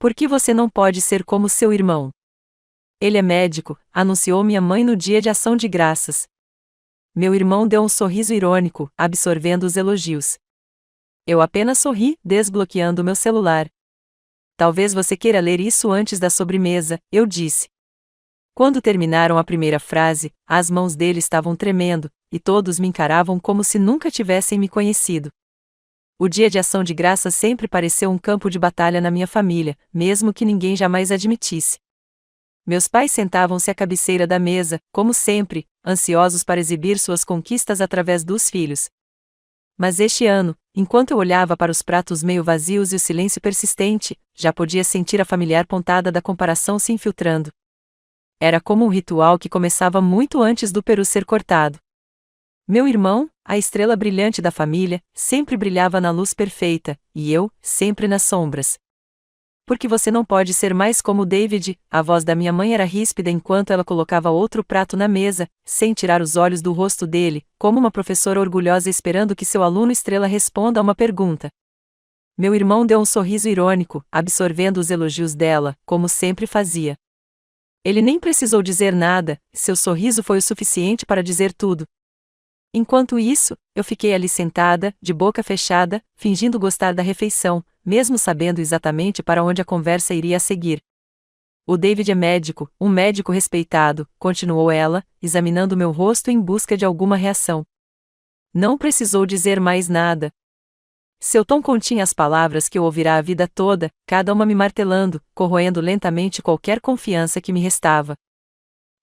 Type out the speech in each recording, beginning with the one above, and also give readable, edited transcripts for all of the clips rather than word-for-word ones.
Por que você não pode ser como seu irmão? Ele é médico, anunciou minha mãe no dia de ação de graças. Meu irmão deu um sorriso irônico, absorvendo os elogios. Eu apenas sorri, desbloqueando meu celular. Talvez você queira ler isso antes da sobremesa, eu disse. Quando terminaram a primeira frase, as mãos dele estavam tremendo, e todos me encaravam como se nunca tivessem me conhecido. O dia de ação de graças sempre pareceu um campo de batalha na minha família, mesmo que ninguém jamais admitisse. Meus pais sentavam-se à cabeceira da mesa, como sempre, ansiosos para exibir suas conquistas através dos filhos. Mas este ano, enquanto eu olhava para os pratos meio vazios e o silêncio persistente, já podia sentir a familiar pontada da comparação se infiltrando. Era como um ritual que começava muito antes do peru ser cortado. Meu irmão, a estrela brilhante da família, sempre brilhava na luz perfeita, e eu, sempre nas sombras. Porque você não pode ser mais como David, a voz da minha mãe era ríspida enquanto ela colocava outro prato na mesa, sem tirar os olhos do rosto dele, como uma professora orgulhosa esperando que seu aluno estrela responda a uma pergunta. Meu irmão deu um sorriso irônico, absorvendo os elogios dela, como sempre fazia. Ele nem precisou dizer nada, seu sorriso foi o suficiente para dizer tudo. Enquanto isso, eu fiquei ali sentada, de boca fechada, fingindo gostar da refeição, mesmo sabendo exatamente para onde a conversa iria a seguir. O David é médico, um médico respeitado, continuou ela, examinando meu rosto em busca de alguma reação. Não precisou dizer mais nada. Seu tom continha as palavras que eu ouvirá a vida toda, cada uma me martelando, corroendo lentamente qualquer confiança que me restava.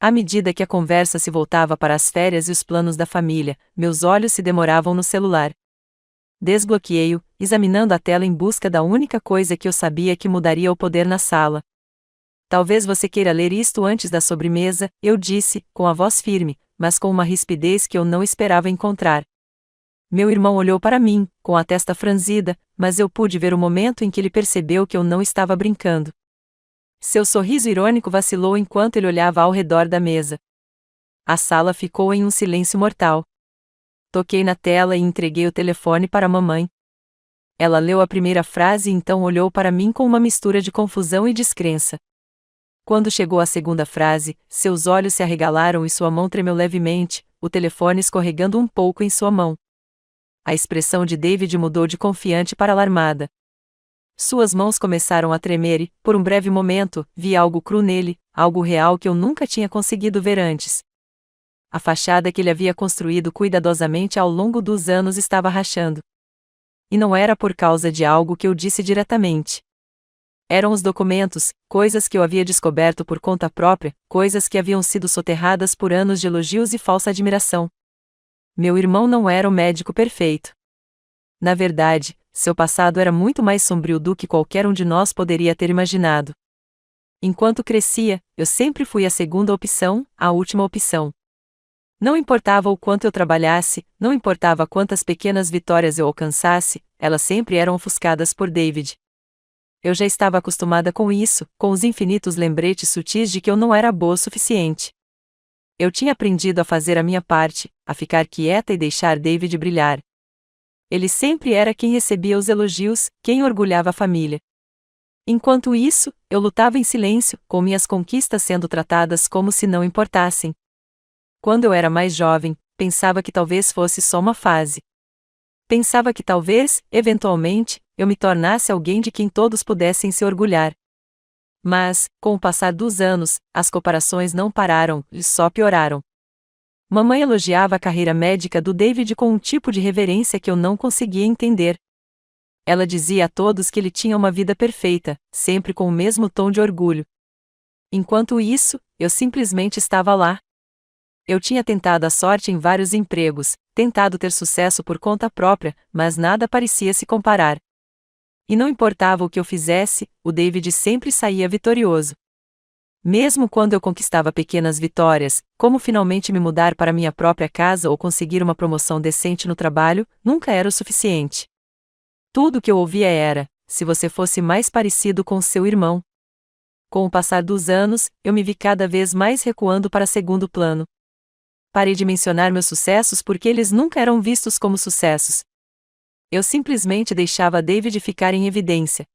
À medida que a conversa se voltava para as férias e os planos da família, meus olhos se demoravam no celular. Desbloqueei-o, examinando a tela em busca da única coisa que eu sabia que mudaria o poder na sala. Talvez você queira ler isto antes da sobremesa, eu disse, com a voz firme, mas com uma rispidez que eu não esperava encontrar. Meu irmão olhou para mim, com a testa franzida, mas eu pude ver o momento em que ele percebeu que eu não estava brincando. Seu sorriso irônico vacilou enquanto ele olhava ao redor da mesa. A sala ficou em um silêncio mortal. Toquei na tela e entreguei o telefone para a mamãe. Ela leu a primeira frase e então olhou para mim com uma mistura de confusão e descrença. Quando chegou a segunda frase, seus olhos se arregalaram e sua mão tremeu levemente, o telefone escorregando um pouco em sua mão. A expressão de David mudou de confiante para alarmada. Suas mãos começaram a tremer e, por um breve momento, vi algo cru nele, algo real que eu nunca tinha conseguido ver antes. A fachada que ele havia construído cuidadosamente ao longo dos anos estava rachando. E não era por causa de algo que eu disse diretamente. Eram os documentos, coisas que eu havia descoberto por conta própria, coisas que haviam sido soterradas por anos de elogios e falsa admiração. Meu irmão não era o médico perfeito. Na verdade, seu passado era muito mais sombrio do que qualquer um de nós poderia ter imaginado. Enquanto crescia, eu sempre fui a segunda opção, a última opção. Não importava o quanto eu trabalhasse, não importava quantas pequenas vitórias eu alcançasse, elas sempre eram ofuscadas por David. Eu já estava acostumada com isso, com os infinitos lembretes sutis de que eu não era boa o suficiente. Eu tinha aprendido a fazer a minha parte, a ficar quieta e deixar David brilhar. Ele sempre era quem recebia os elogios, quem orgulhava a família. Enquanto isso, eu lutava em silêncio, com minhas conquistas sendo tratadas como se não importassem. Quando eu era mais jovem, pensava que talvez fosse só uma fase. Pensava que talvez, eventualmente, eu me tornasse alguém de quem todos pudessem se orgulhar. Mas, com o passar dos anos, as comparações não pararam, e só pioraram. Mamãe elogiava a carreira médica do David com um tipo de reverência que eu não conseguia entender. Ela dizia a todos que ele tinha uma vida perfeita, sempre com o mesmo tom de orgulho. Enquanto isso, eu simplesmente estava lá. Eu tinha tentado a sorte em vários empregos, tentado ter sucesso por conta própria, mas nada parecia se comparar. E não importava o que eu fizesse, o David sempre saía vitorioso. Mesmo quando eu conquistava pequenas vitórias, como finalmente me mudar para minha própria casa ou conseguir uma promoção decente no trabalho, nunca era o suficiente. Tudo o que eu ouvia era: se você fosse mais parecido com seu irmão. Com o passar dos anos, eu me vi cada vez mais recuando para segundo plano. Parei de mencionar meus sucessos porque eles nunca eram vistos como sucessos. Eu simplesmente deixava David ficar em evidência.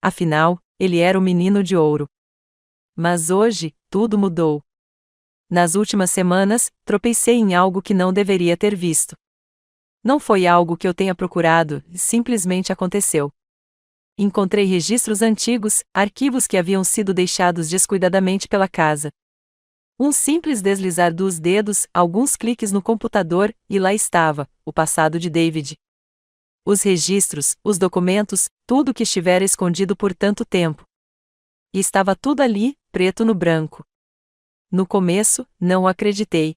Afinal, ele era o menino de ouro. Mas hoje, tudo mudou. Nas últimas semanas, tropecei em algo que não deveria ter visto. Não foi algo que eu tenha procurado, simplesmente aconteceu. Encontrei registros antigos, arquivos que haviam sido deixados descuidadamente pela casa. Um simples deslizar dos dedos, alguns cliques no computador, e lá estava, o passado de David. Os registros, os documentos, tudo que estivera escondido por tanto tempo. E estava tudo ali, preto no branco. No começo, não acreditei.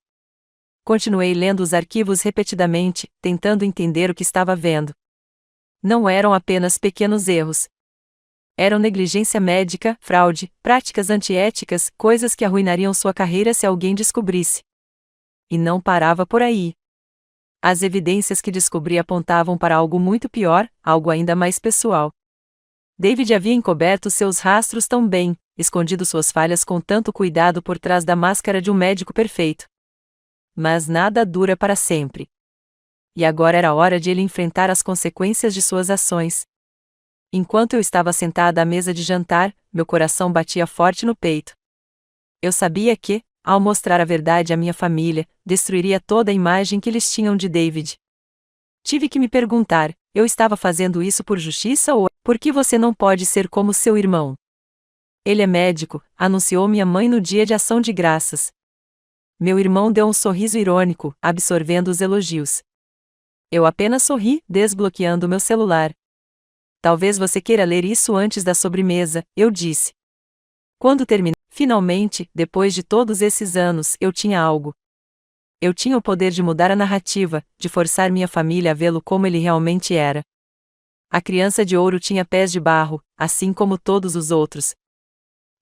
Continuei lendo os arquivos repetidamente, tentando entender o que estava vendo. Não eram apenas pequenos erros. Eram negligência médica, fraude, práticas antiéticas, coisas que arruinariam sua carreira se alguém descobrisse. E não parava por aí. As evidências que descobri apontavam para algo muito pior, algo ainda mais pessoal. David havia encoberto seus rastros tão bem, escondido suas falhas com tanto cuidado por trás da máscara de um médico perfeito. Mas nada dura para sempre. E agora era hora de ele enfrentar as consequências de suas ações. Enquanto eu estava sentada à mesa de jantar, meu coração batia forte no peito. Eu sabia que, ao mostrar a verdade à minha família, destruiria toda a imagem que eles tinham de David. Tive que me perguntar, eu estava fazendo isso por justiça ou por que você não pode ser como seu irmão? Ele é médico, anunciou minha mãe no dia de ação de graças. Meu irmão deu um sorriso irônico, absorvendo os elogios. Eu apenas sorri, desbloqueando meu celular. Talvez você queira ler isso antes da sobremesa, eu disse. Quando terminei, finalmente, depois de todos esses anos, eu tinha algo. Eu tinha o poder de mudar a narrativa, de forçar minha família a vê-lo como ele realmente era. A criança de ouro tinha pés de barro, assim como todos os outros.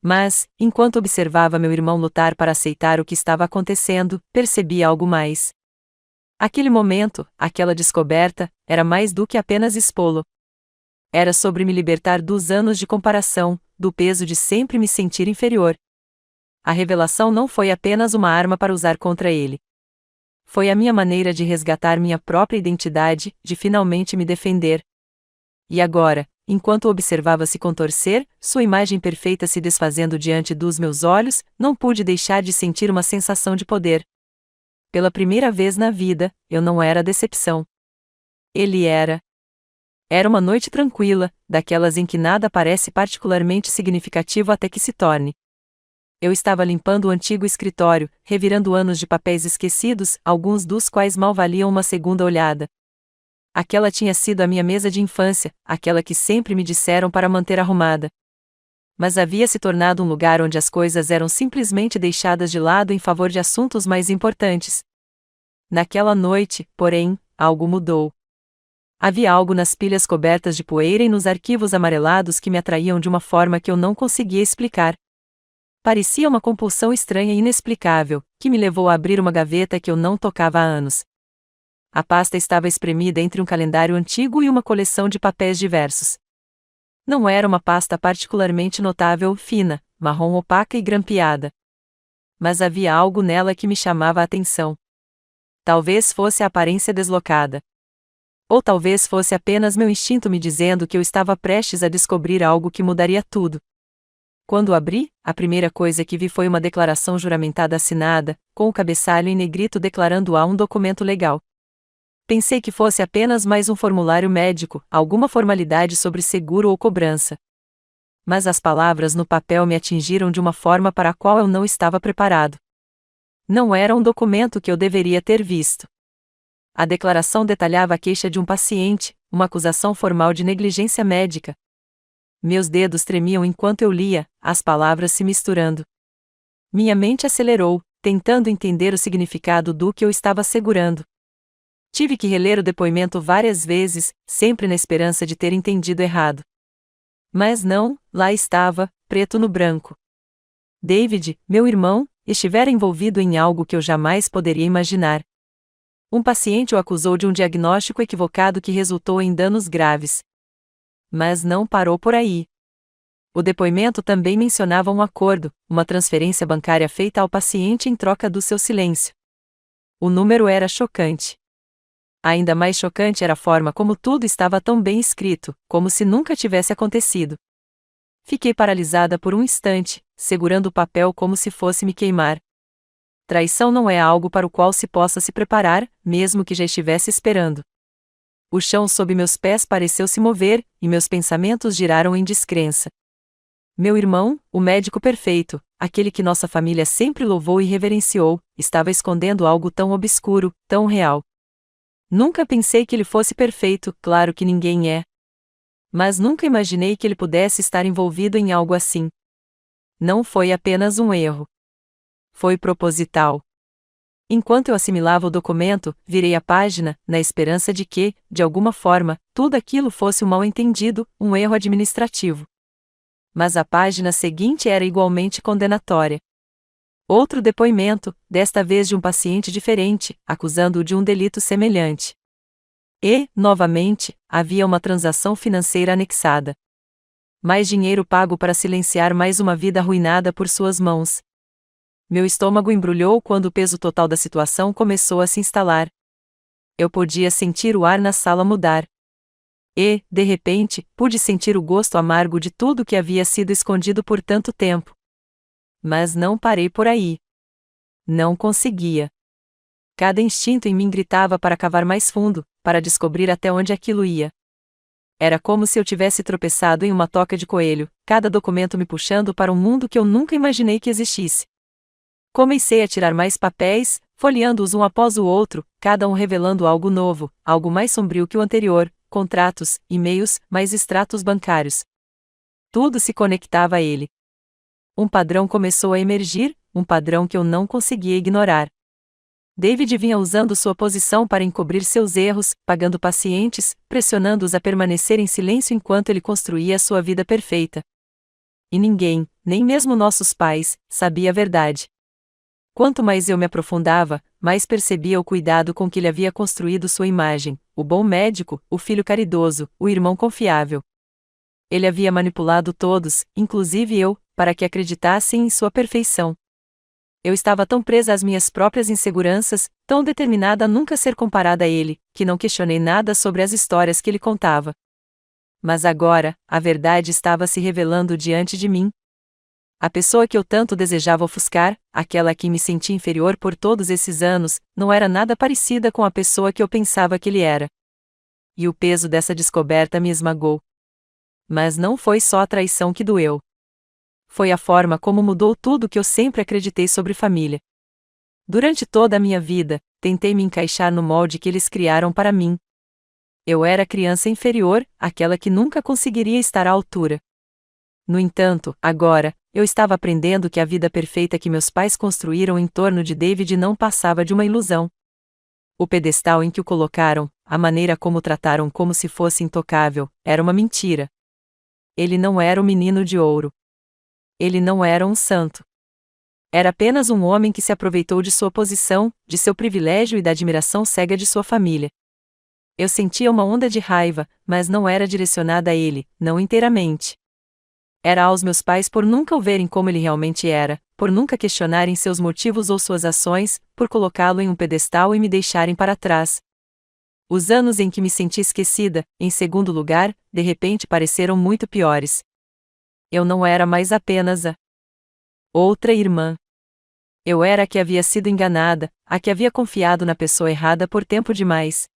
Mas, enquanto observava meu irmão lutar para aceitar o que estava acontecendo, percebi algo mais. Aquele momento, aquela descoberta, era mais do que apenas expô-lo. Era sobre me libertar dos anos de comparação, do peso de sempre me sentir inferior. A revelação não foi apenas uma arma para usar contra ele. Foi a minha maneira de resgatar minha própria identidade, de finalmente me defender. E agora, enquanto observava se contorcer, sua imagem perfeita se desfazendo diante dos meus olhos, não pude deixar de sentir uma sensação de poder. Pela primeira vez na vida, eu não era a decepção. Ele era. Era uma noite tranquila, daquelas em que nada parece particularmente significativo até que se torne. Eu estava limpando o antigo escritório, revirando anos de papéis esquecidos, alguns dos quais mal valiam uma segunda olhada. Aquela tinha sido a minha mesa de infância, aquela que sempre me disseram para manter arrumada. Mas havia se tornado um lugar onde as coisas eram simplesmente deixadas de lado em favor de assuntos mais importantes. Naquela noite, porém, algo mudou. Havia algo nas pilhas cobertas de poeira e nos arquivos amarelados que me atraíam de uma forma que eu não conseguia explicar. Parecia uma compulsão estranha e inexplicável, que me levou a abrir uma gaveta que eu não tocava há anos. A pasta estava espremida entre um calendário antigo e uma coleção de papéis diversos. Não era uma pasta particularmente notável, fina, marrom opaca e grampeada. Mas havia algo nela que me chamava a atenção. Talvez fosse a aparência deslocada. Ou talvez fosse apenas meu instinto me dizendo que eu estava prestes a descobrir algo que mudaria tudo. Quando abri, a primeira coisa que vi foi uma declaração juramentada assinada, com o cabeçalho em negrito declarando-a um documento legal. Pensei que fosse apenas mais um formulário médico, alguma formalidade sobre seguro ou cobrança. Mas as palavras no papel me atingiram de uma forma para a qual eu não estava preparado. Não era um documento que eu deveria ter visto. A declaração detalhava a queixa de um paciente, uma acusação formal de negligência médica. Meus dedos tremiam enquanto eu lia, as palavras se misturando. Minha mente acelerou, tentando entender o significado do que eu estava segurando. Tive que reler o depoimento várias vezes, sempre na esperança de ter entendido errado. Mas não, lá estava, preto no branco. David, meu irmão, estivera envolvido em algo que eu jamais poderia imaginar. Um paciente o acusou de um diagnóstico equivocado que resultou em danos graves. Mas não parou por aí. O depoimento também mencionava um acordo, uma transferência bancária feita ao paciente em troca do seu silêncio. O número era chocante. Ainda mais chocante era a forma como tudo estava tão bem escrito, como se nunca tivesse acontecido. Fiquei paralisada por um instante, segurando o papel como se fosse me queimar. Traição não é algo para o qual se possa se preparar, mesmo que já estivesse esperando. O chão sob meus pés pareceu se mover, e meus pensamentos giraram em descrença. Meu irmão, o médico perfeito, aquele que nossa família sempre louvou e reverenciou, estava escondendo algo tão obscuro, tão real. Nunca pensei que ele fosse perfeito, claro que ninguém é. Mas nunca imaginei que ele pudesse estar envolvido em algo assim. Não foi apenas um erro. Foi proposital. Enquanto eu assimilava o documento, virei a página, na esperança de que, de alguma forma, tudo aquilo fosse um mal-entendido, um erro administrativo. Mas a página seguinte era igualmente condenatória. Outro depoimento, desta vez de um paciente diferente, acusando-o de um delito semelhante. E, novamente, havia uma transação financeira anexada. Mais dinheiro pago para silenciar mais uma vida arruinada por suas mãos. Meu estômago embrulhou quando o peso total da situação começou a se instalar. Eu podia sentir o ar na sala mudar. E, de repente, pude sentir o gosto amargo de tudo que havia sido escondido por tanto tempo. Mas não parei por aí. Não conseguia. Cada instinto em mim gritava para cavar mais fundo, para descobrir até onde aquilo ia. Era como se eu tivesse tropeçado em uma toca de coelho, cada documento me puxando para um mundo que eu nunca imaginei que existisse. Comecei a tirar mais papéis, folheando-os um após o outro, cada um revelando algo novo, algo mais sombrio que o anterior, contratos, e-mails, mais extratos bancários. Tudo se conectava a ele. Um padrão começou a emergir, um padrão que eu não conseguia ignorar. David vinha usando sua posição para encobrir seus erros, pagando pacientes, pressionando-os a permanecer em silêncio enquanto ele construía sua vida perfeita. E ninguém, nem mesmo nossos pais, sabia a verdade. Quanto mais eu me aprofundava, mais percebia o cuidado com que ele havia construído sua imagem, o bom médico, o filho caridoso, o irmão confiável. Ele havia manipulado todos, inclusive eu, para que acreditassem em sua perfeição. Eu estava tão presa às minhas próprias inseguranças, tão determinada a nunca ser comparada a ele, que não questionei nada sobre as histórias que ele contava. Mas agora, a verdade estava se revelando diante de mim. A pessoa que eu tanto desejava ofuscar, aquela a quem me senti inferior por todos esses anos, não era nada parecida com a pessoa que eu pensava que ele era. E o peso dessa descoberta me esmagou. Mas não foi só a traição que doeu. Foi a forma como mudou tudo que eu sempre acreditei sobre família. Durante toda a minha vida, tentei me encaixar no molde que eles criaram para mim. Eu era a criança inferior, aquela que nunca conseguiria estar à altura. No entanto, agora, eu estava aprendendo que a vida perfeita que meus pais construíram em torno de David não passava de uma ilusão. O pedestal em que o colocaram, a maneira como o trataram como se fosse intocável, era uma mentira. Ele não era o menino de ouro. Ele não era um santo. Era apenas um homem que se aproveitou de sua posição, de seu privilégio e da admiração cega de sua família. Eu sentia uma onda de raiva, mas não era direcionada a ele, não inteiramente. Era aos meus pais por nunca o verem como ele realmente era, por nunca questionarem seus motivos ou suas ações, por colocá-lo em um pedestal e me deixarem para trás. Os anos em que me senti esquecida, em segundo lugar, de repente pareceram muito piores. Eu não era mais apenas a outra irmã. Eu era a que havia sido enganada, a que havia confiado na pessoa errada por tempo demais.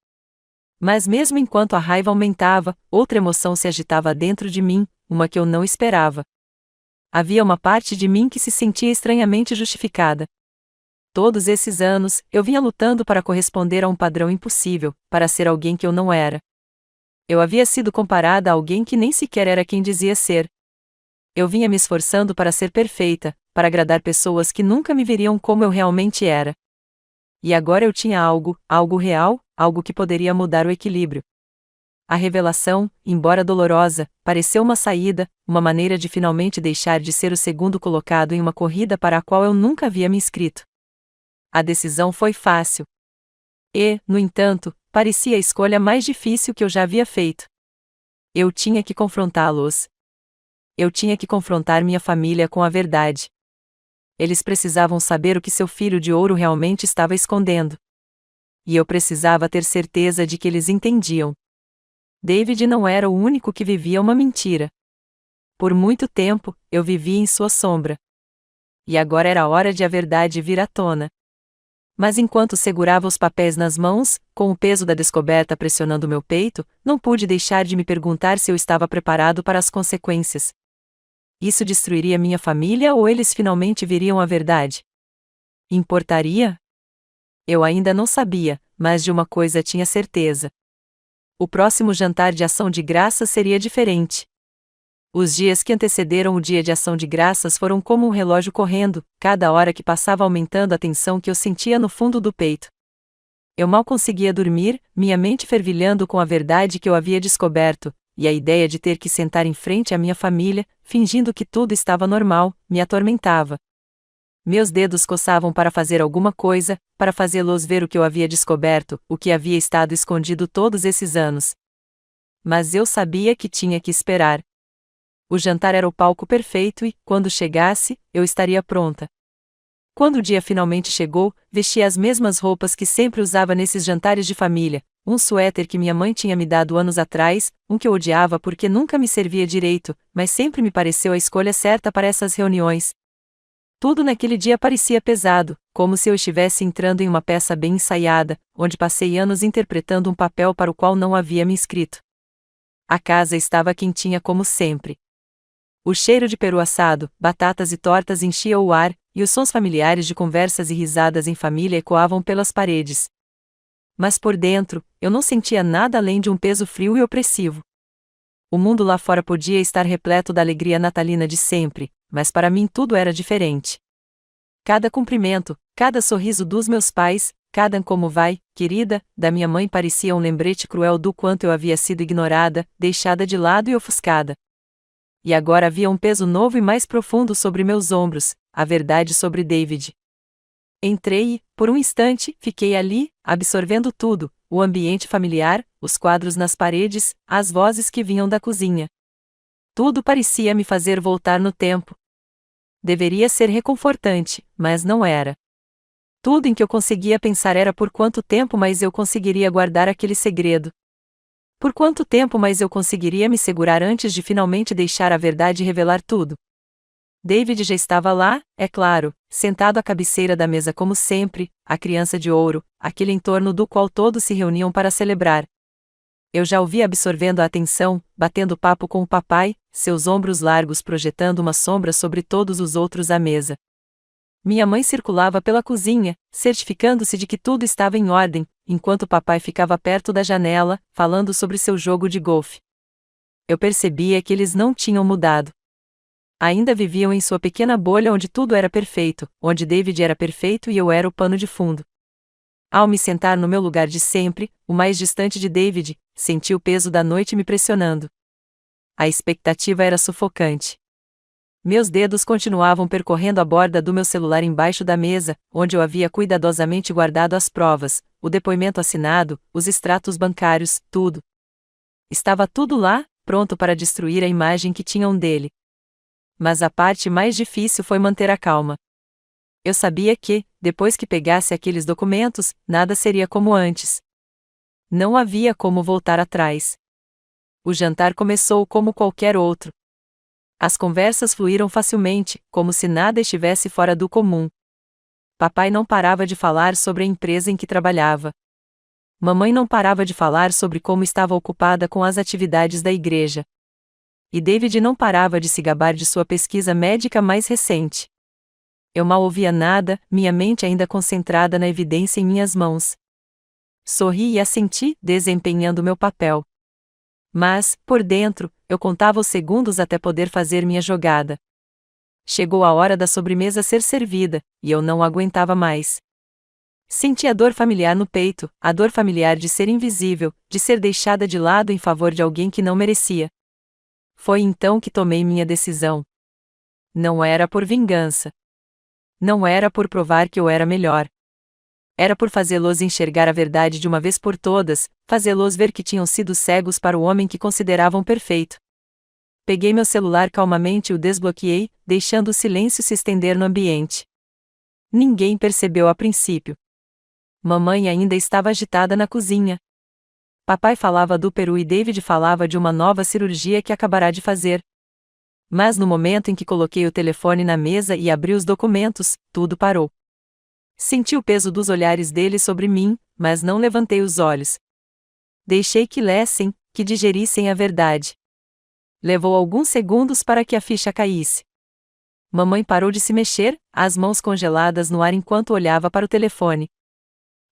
Mas mesmo enquanto a raiva aumentava, outra emoção se agitava dentro de mim, uma que eu não esperava. Havia uma parte de mim que se sentia estranhamente justificada. Todos esses anos, eu vinha lutando para corresponder a um padrão impossível, para ser alguém que eu não era. Eu havia sido comparada a alguém que nem sequer era quem dizia ser. Eu vinha me esforçando para ser perfeita, para agradar pessoas que nunca me veriam como eu realmente era. E agora eu tinha algo real, algo que poderia mudar o equilíbrio. A revelação, embora dolorosa, pareceu uma saída, uma maneira de finalmente deixar de ser o segundo colocado em uma corrida para a qual eu nunca havia me inscrito. A decisão foi fácil. E, no entanto, parecia a escolha mais difícil que eu já havia feito. Eu tinha que confrontá-los. Eu tinha que confrontar minha família com a verdade. Eles precisavam saber o que seu filho de ouro realmente estava escondendo. E eu precisava ter certeza de que eles entendiam. David não era o único que vivia uma mentira. Por muito tempo, eu vivi em sua sombra. E agora era a hora de a verdade vir à tona. Mas enquanto segurava os papéis nas mãos, com o peso da descoberta pressionando meu peito, não pude deixar de me perguntar se eu estava preparado para as consequências. Isso destruiria minha família ou eles finalmente veriam a verdade? Importaria? Eu ainda não sabia, mas de uma coisa tinha certeza. O próximo jantar de ação de graças seria diferente. Os dias que antecederam o dia de ação de graças foram como um relógio correndo, cada hora que passava aumentando a tensão que eu sentia no fundo do peito. Eu mal conseguia dormir, minha mente fervilhando com a verdade que eu havia descoberto, e a ideia de ter que sentar em frente à minha família, fingindo que tudo estava normal, me atormentava. Meus dedos coçavam para fazer alguma coisa, para fazê-los ver o que eu havia descoberto, o que havia estado escondido todos esses anos. Mas eu sabia que tinha que esperar. O jantar era o palco perfeito e, quando chegasse, eu estaria pronta. Quando o dia finalmente chegou, vesti as mesmas roupas que sempre usava nesses jantares de família, um suéter que minha mãe tinha me dado anos atrás, um que eu odiava porque nunca me servia direito, mas sempre me pareceu a escolha certa para essas reuniões. Tudo naquele dia parecia pesado, como se eu estivesse entrando em uma peça bem ensaiada, onde passei anos interpretando um papel para o qual não havia me inscrito. A casa estava quentinha como sempre. O cheiro de peru assado, batatas e tortas enchia o ar, e os sons familiares de conversas e risadas em família ecoavam pelas paredes. Mas por dentro, eu não sentia nada além de um peso frio e opressivo. O mundo lá fora podia estar repleto da alegria natalina de sempre, mas para mim tudo era diferente. Cada cumprimento, cada sorriso dos meus pais, cada como vai, querida, da minha mãe parecia um lembrete cruel do quanto eu havia sido ignorada, deixada de lado e ofuscada. E agora havia um peso novo e mais profundo sobre meus ombros, a verdade sobre David. Entrei e, por um instante, fiquei ali, absorvendo tudo, o ambiente familiar, os quadros nas paredes, as vozes que vinham da cozinha. Tudo parecia me fazer voltar no tempo. Deveria ser reconfortante, mas não era. Tudo em que eu conseguia pensar era por quanto tempo mais eu conseguiria guardar aquele segredo. Por quanto tempo mais eu conseguiria me segurar antes de finalmente deixar a verdade revelar tudo? David já estava lá, é claro, sentado à cabeceira da mesa como sempre, a criança de ouro, aquele em torno do qual todos se reuniam para celebrar. Eu já o via absorvendo a atenção, batendo papo com o papai, seus ombros largos projetando uma sombra sobre todos os outros à mesa. Minha mãe circulava pela cozinha, certificando-se de que tudo estava em ordem, enquanto papai ficava perto da janela, falando sobre seu jogo de golfe. Eu percebia que eles não tinham mudado. Ainda viviam em sua pequena bolha onde tudo era perfeito, onde David era perfeito e eu era o pano de fundo. Ao me sentar no meu lugar de sempre, o mais distante de David, senti o peso da noite me pressionando. A expectativa era sufocante. Meus dedos continuavam percorrendo a borda do meu celular embaixo da mesa, onde eu havia cuidadosamente guardado as provas, o depoimento assinado, os extratos bancários, tudo. Estava tudo lá, pronto para destruir a imagem que tinham dele. Mas a parte mais difícil foi manter a calma. Eu sabia que, depois que pegasse aqueles documentos, nada seria como antes. Não havia como voltar atrás. O jantar começou como qualquer outro. As conversas fluíram facilmente, como se nada estivesse fora do comum. Papai não parava de falar sobre a empresa em que trabalhava. Mamãe não parava de falar sobre como estava ocupada com as atividades da igreja. E David não parava de se gabar de sua pesquisa médica mais recente. Eu mal ouvia nada, minha mente ainda concentrada na evidência em minhas mãos. Sorri e assenti, desempenhando meu papel. Mas, por dentro, eu contava os segundos até poder fazer minha jogada. Chegou a hora da sobremesa ser servida, e eu não aguentava mais. Senti a dor familiar no peito, a dor familiar de ser invisível, de ser deixada de lado em favor de alguém que não merecia. Foi então que tomei minha decisão. Não era por vingança. Não era por provar que eu era melhor. Era por fazê-los enxergar a verdade de uma vez por todas, fazê-los ver que tinham sido cegos para o homem que consideravam perfeito. Peguei meu celular calmamente e o desbloqueei, deixando o silêncio se estender no ambiente. Ninguém percebeu a princípio. Mamãe ainda estava agitada na cozinha. Papai falava do peru e David falava de uma nova cirurgia que acabará de fazer. Mas no momento em que coloquei o telefone na mesa e abri os documentos, tudo parou. Senti o peso dos olhares dele sobre mim, mas não levantei os olhos. Deixei que lessem, que digerissem a verdade. Levou alguns segundos para que a ficha caísse. Mamãe parou de se mexer, as mãos congeladas no ar enquanto olhava para o telefone.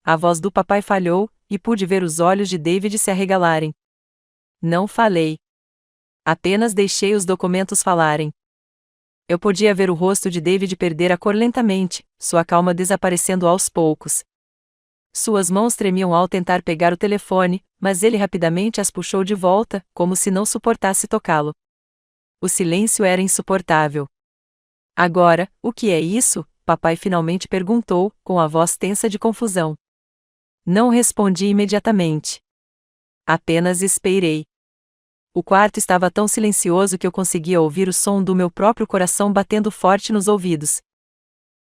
A voz do papai falhou, e pude ver os olhos de David se arregalarem. Não falei. Apenas deixei os documentos falarem. Eu podia ver o rosto de David perder a cor lentamente, sua calma desaparecendo aos poucos. Suas mãos tremiam ao tentar pegar o telefone, mas ele rapidamente as puxou de volta, como se não suportasse tocá-lo. O silêncio era insuportável. Agora, o que é isso? Papai finalmente perguntou, com a voz tensa de confusão. Não respondi imediatamente. Apenas esperei. O quarto estava tão silencioso que eu conseguia ouvir o som do meu próprio coração batendo forte nos ouvidos.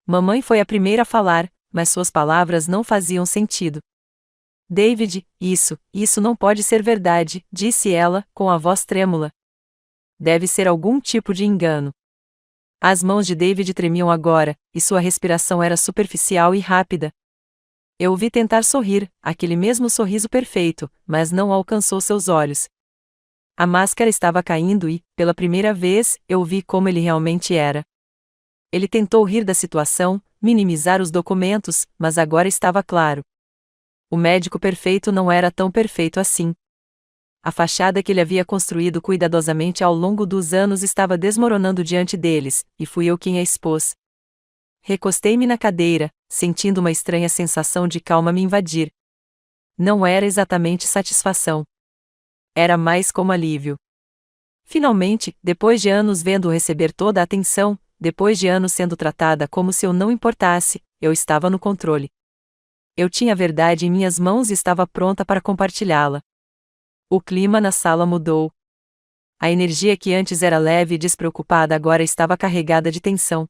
Mamãe foi a primeira a falar, mas suas palavras não faziam sentido. David, isso não pode ser verdade, disse ela, com a voz trêmula. Deve ser algum tipo de engano. As mãos de David tremiam agora, e sua respiração era superficial e rápida. Eu o vi tentar sorrir, aquele mesmo sorriso perfeito, mas não alcançou seus olhos. A máscara estava caindo e, pela primeira vez, eu vi como ele realmente era. Ele tentou rir da situação, minimizar os documentos, mas agora estava claro. O médico perfeito não era tão perfeito assim. A fachada que ele havia construído cuidadosamente ao longo dos anos estava desmoronando diante deles, e fui eu quem a expôs. Recostei-me na cadeira, sentindo uma estranha sensação de calma me invadir. Não era exatamente satisfação. Era mais como alívio. Finalmente, depois de anos vendo-o receber toda a atenção, depois de anos sendo tratada como se eu não importasse, eu estava no controle. Eu tinha a verdade em minhas mãos e estava pronta para compartilhá-la. O clima na sala mudou. A energia que antes era leve e despreocupada agora estava carregada de tensão.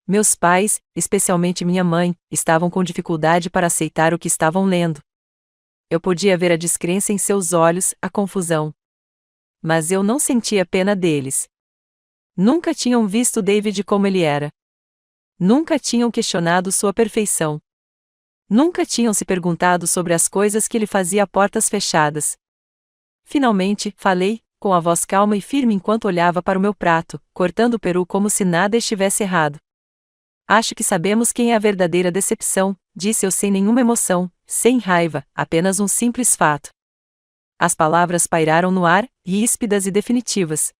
Meus pais, especialmente minha mãe, estavam com dificuldade para aceitar o que estavam lendo. Eu podia ver a descrença em seus olhos, a confusão. Mas eu não sentia pena deles. Nunca tinham visto David como ele era. Nunca tinham questionado sua perfeição. Nunca tinham se perguntado sobre as coisas que ele fazia a portas fechadas. Finalmente, falei, com a voz calma e firme enquanto olhava para o meu prato, cortando o peru como se nada estivesse errado. Acho que sabemos quem é a verdadeira decepção, disse eu sem nenhuma emoção, sem raiva, apenas um simples fato. As palavras pairaram no ar, ríspidas e definitivas.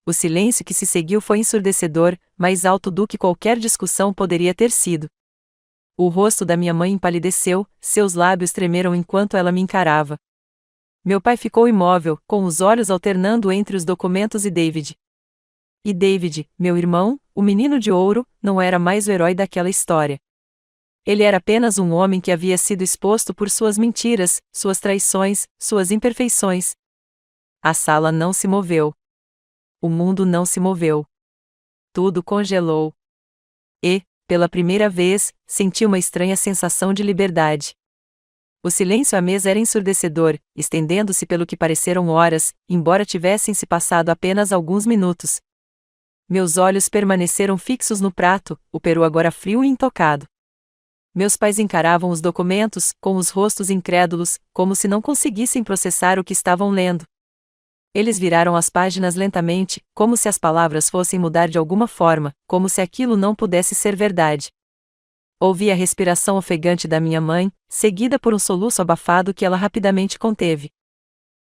O silêncio que se seguiu foi ensurdecedor, mais alto do que qualquer discussão poderia ter sido. O rosto da minha mãe empalideceu, seus lábios tremeram enquanto ela me encarava. Meu pai ficou imóvel, com os olhos alternando entre os documentos e David. E David, meu irmão, o menino de ouro, não era mais o herói daquela história. Ele era apenas um homem que havia sido exposto por suas mentiras, suas traições, suas imperfeições. A sala não se moveu. O mundo não se moveu. Tudo congelou. E, pela primeira vez, senti uma estranha sensação de liberdade. O silêncio à mesa era ensurdecedor, estendendo-se pelo que pareceram horas, embora tivessem se passado apenas alguns minutos. Meus olhos permaneceram fixos no prato, o peru agora frio e intocado. Meus pais encaravam os documentos, com os rostos incrédulos, como se não conseguissem processar o que estavam lendo. Eles viraram as páginas lentamente, como se as palavras fossem mudar de alguma forma, como se aquilo não pudesse ser verdade. Ouvi a respiração ofegante da minha mãe, seguida por um soluço abafado que ela rapidamente conteve.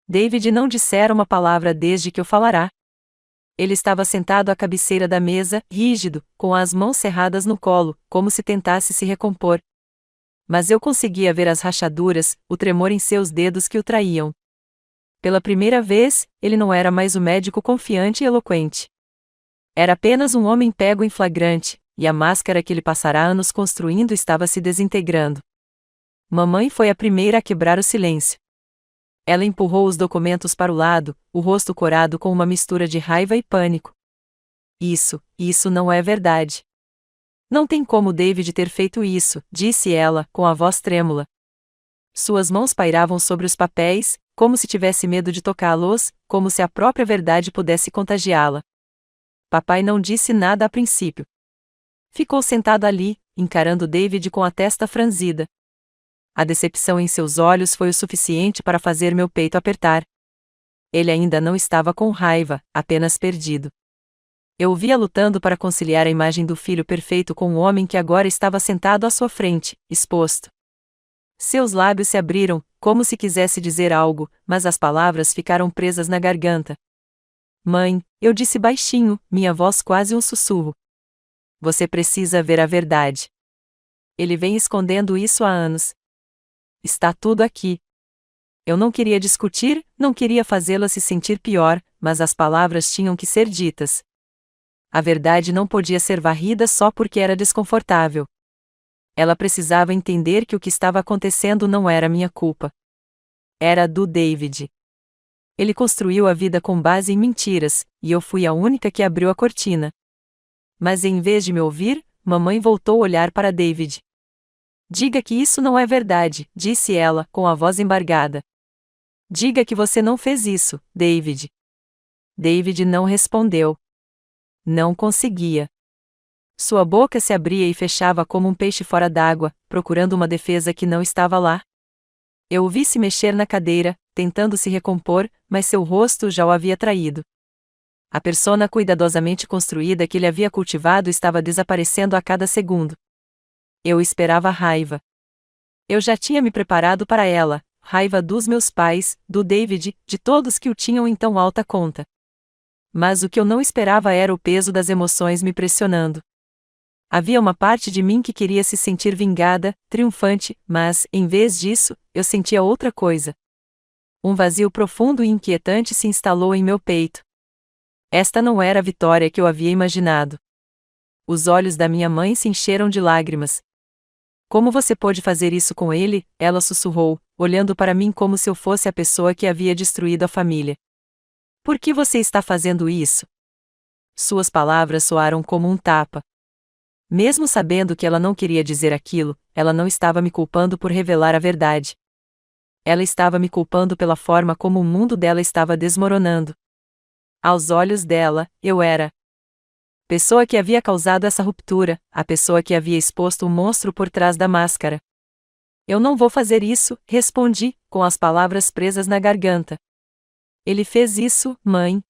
David não dissera uma palavra desde que eu falará. Ele estava sentado à cabeceira da mesa, rígido, com as mãos cerradas no colo, como se tentasse se recompor. Mas eu conseguia ver as rachaduras, o tremor em seus dedos que o traíam. Pela primeira vez, ele não era mais o médico confiante e eloquente. Era apenas um homem pego em flagrante, e a máscara que ele passara anos construindo estava se desintegrando. Mamãe foi a primeira a quebrar o silêncio. Ela empurrou os documentos para o lado, o rosto corado com uma mistura de raiva e pânico. Isso não é verdade. Não tem como David ter feito isso, disse ela, com a voz trêmula. Suas mãos pairavam sobre os papéis, como se tivesse medo de tocá-los, como se a própria verdade pudesse contagiá-la. Papai não disse nada a princípio. Ficou sentado ali, encarando David com a testa franzida. A decepção em seus olhos foi o suficiente para fazer meu peito apertar. Ele ainda não estava com raiva, apenas perdido. Eu o via lutando para conciliar a imagem do filho perfeito com o homem que agora estava sentado à sua frente, exposto. Seus lábios se abriram, como se quisesse dizer algo, mas as palavras ficaram presas na garganta. Mãe, eu disse baixinho, minha voz quase um sussurro. Você precisa ver a verdade. Ele vem escondendo isso há anos. Está tudo aqui. Eu não queria discutir, não queria fazê-la se sentir pior, mas as palavras tinham que ser ditas. A verdade não podia ser varrida só porque era desconfortável. Ela precisava entender que o que estava acontecendo não era minha culpa. Era do David. Ele construiu a vida com base em mentiras, e eu fui a única que abriu a cortina. Mas em vez de me ouvir, mamãe voltou a olhar para David. Diga que isso não é verdade, disse ela, com a voz embargada. Diga que você não fez isso, David. David não respondeu. Não conseguia. Sua boca se abria e fechava como um peixe fora d'água, procurando uma defesa que não estava lá. Eu o vi se mexer na cadeira, tentando se recompor, mas seu rosto já o havia traído. A persona cuidadosamente construída que ele havia cultivado estava desaparecendo a cada segundo. Eu esperava raiva. Eu já tinha me preparado para ela, raiva dos meus pais, do David, de todos que o tinham em tão alta conta. Mas o que eu não esperava era o peso das emoções me pressionando. Havia uma parte de mim que queria se sentir vingada, triunfante, mas, em vez disso, eu sentia outra coisa. Um vazio profundo e inquietante se instalou em meu peito. Esta não era a vitória que eu havia imaginado. Os olhos da minha mãe se encheram de lágrimas. Como você pôde fazer isso com ele? Ela sussurrou, olhando para mim como se eu fosse a pessoa que havia destruído a família. Por que você está fazendo isso? Suas palavras soaram como um tapa. Mesmo sabendo que ela não queria dizer aquilo, ela não estava me culpando por revelar a verdade. Ela estava me culpando pela forma como o mundo dela estava desmoronando. Aos olhos dela, eu era pessoa que havia causado essa ruptura, a pessoa que havia exposto o monstro por trás da máscara. Eu não vou fazer isso, respondi, com as palavras presas na garganta. Ele fez isso, mãe.